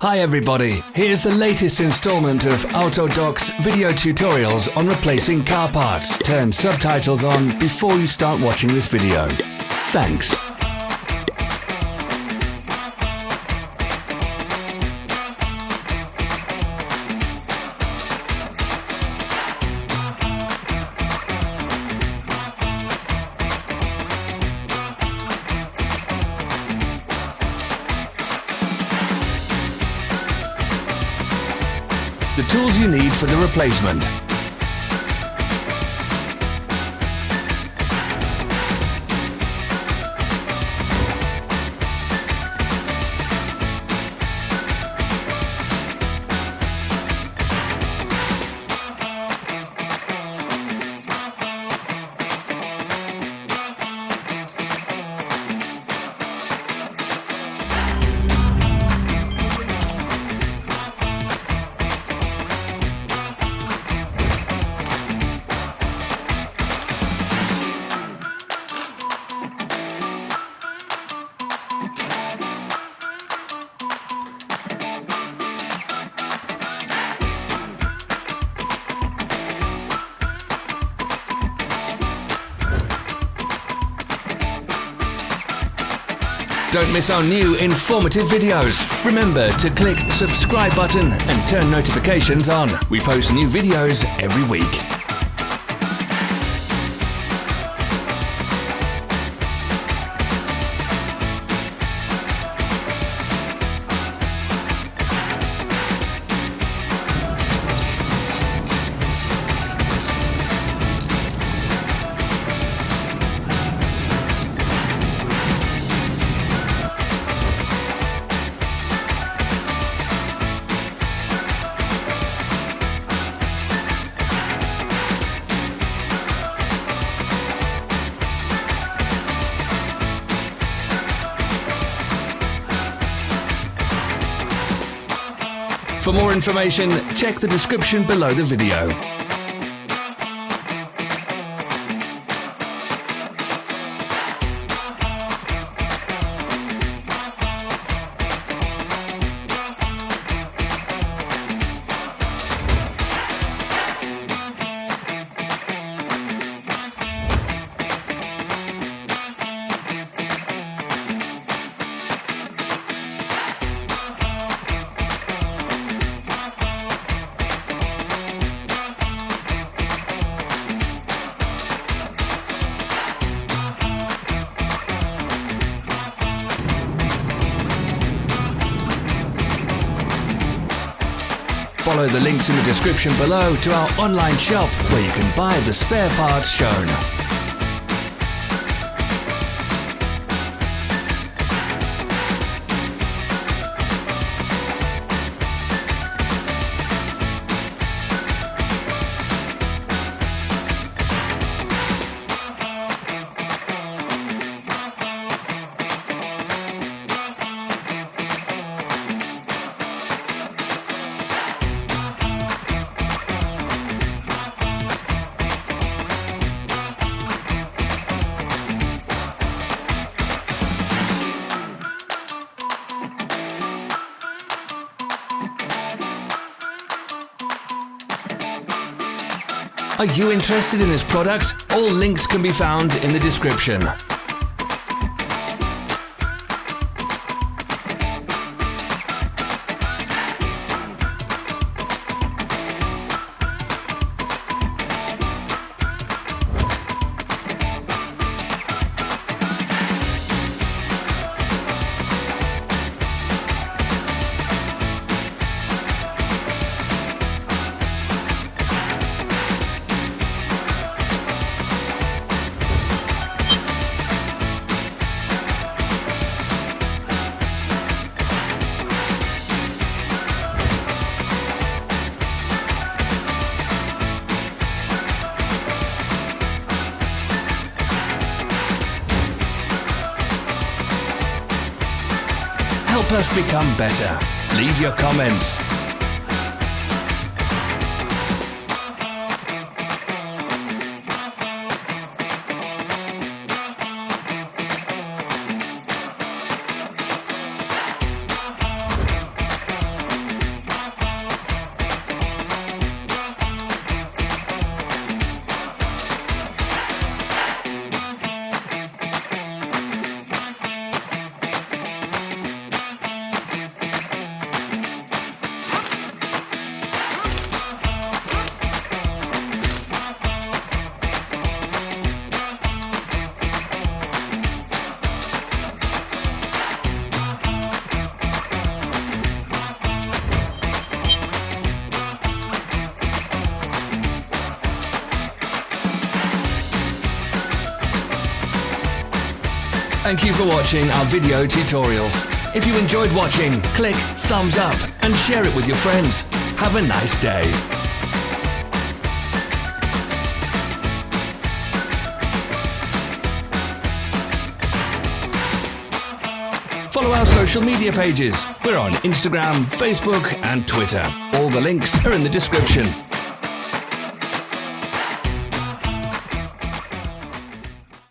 Hi everybody, here's the latest installment of Autodoc's video tutorials on replacing car parts. Turn subtitles on before you start watching this video. Thanks. The tools you need for the replacement. Don't miss our new informative videos. Remember to click the subscribe button and turn notifications on. We post new videos every week. For more information, check the description below the video. Follow the links in the description below to our online shop where you can buy the spare parts shown. Are you interested in this product? All links can be found in the description. Help us become better. Leave your comments. Thank you for watching our video tutorials. If you enjoyed watching, click thumbs up and share it with your friends. Have a nice day. Follow our social media pages. We're on Instagram, Facebook and Twitter. All the links are in the description.